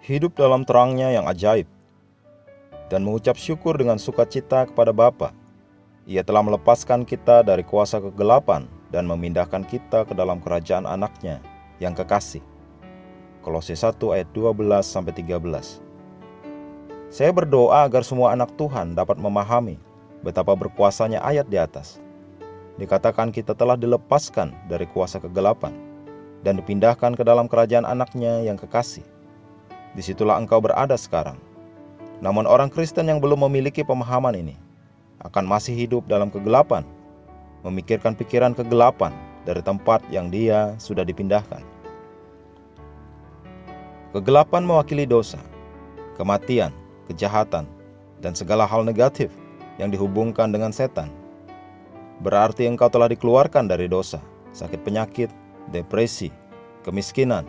hidup dalam terangnya yang ajaib, dan mengucap syukur dengan sukacita kepada Bapa. Ia telah melepaskan kita dari kuasa kegelapan dan memindahkan kita ke dalam kerajaan anaknya yang kekasih. Kolose 1 ayat 12-13. Saya berdoa agar semua anak Tuhan dapat memahami betapa berkuasanya ayat di atas. Dikatakan kita telah dilepaskan dari kuasa kegelapan dan dipindahkan ke dalam kerajaan anaknya yang kekasih. Disitulah engkau berada sekarang. Namun orang Kristen yang belum memiliki pemahaman ini akan masih hidup dalam kegelapan, memikirkan pikiran kegelapan dari tempat yang dia sudah dipindahkan. Kegelapan mewakili dosa, kematian, kejahatan, dan segala hal negatif yang dihubungkan dengan setan. Berarti engkau telah dikeluarkan dari dosa, sakit penyakit, depresi, kemiskinan,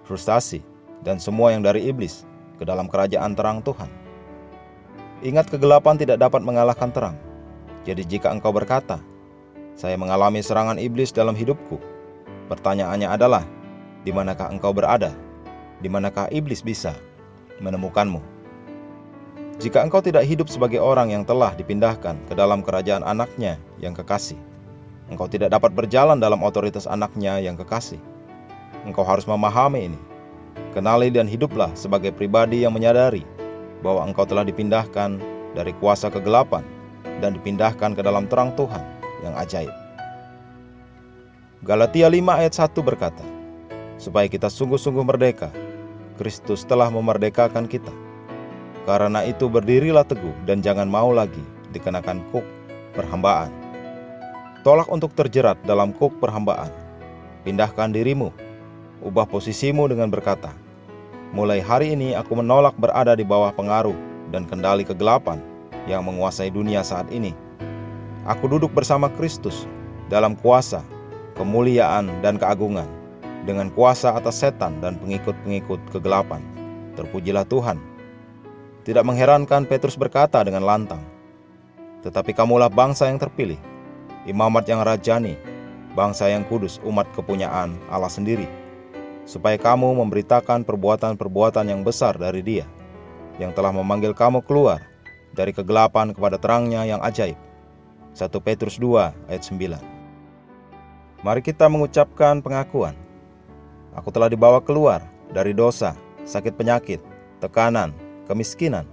frustasi, dan semua yang dari iblis ke dalam kerajaan terang Tuhan. Ingat, kegelapan tidak dapat mengalahkan terang. Jadi jika engkau berkata, "Saya mengalami serangan iblis dalam hidupku," pertanyaannya adalah, di manakah engkau berada? Di manakah iblis bisa menemukanmu? Jika engkau tidak hidup sebagai orang yang telah dipindahkan ke dalam kerajaan anaknya yang kekasih, engkau tidak dapat berjalan dalam otoritas anaknya yang kekasih. Engkau harus memahami ini. Kenali dan hiduplah sebagai pribadi yang menyadari bahwa engkau telah dipindahkan dari kuasa kegelapan dan dipindahkan ke dalam terang Tuhan yang ajaib. Galatia 5 ayat 1 berkata, supaya kita sungguh-sungguh merdeka, Kristus telah memerdekakan kita. Karena itu berdirilah teguh dan jangan mau lagi dikenakan kuk perhambaan. Tolak untuk terjerat dalam kuk perhambaan. Pindahkan dirimu, ubah posisimu dengan berkata, mulai hari ini aku menolak berada di bawah pengaruh dan kendali kegelapan yang menguasai dunia saat ini. Aku duduk bersama Kristus dalam kuasa, kemuliaan, dan keagungan, dengan kuasa atas setan dan pengikut-pengikut kegelapan. Terpujilah Tuhan. Tidak mengherankan Petrus berkata dengan lantang, tetapi kamulah bangsa yang terpilih, imamat yang rajani, bangsa yang kudus, umat kepunyaan Allah sendiri, supaya kamu memberitakan perbuatan-perbuatan yang besar dari Dia, yang telah memanggil kamu keluar dari kegelapan kepada terangnya yang ajaib. 1 Petrus 2 ayat 9. Mari kita mengucapkan pengakuan. Aku telah dibawa keluar dari dosa, sakit penyakit, tekanan, kemiskinan,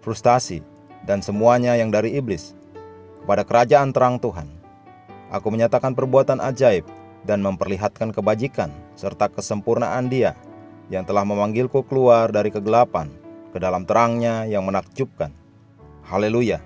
frustasi, dan semuanya yang dari iblis, kepada kerajaan terang Tuhan. Aku menyatakan perbuatan ajaib dan memperlihatkan kebajikan serta kesempurnaan Dia yang telah memanggilku keluar dari kegelapan ke dalam terangnya yang menakjubkan. Haleluya!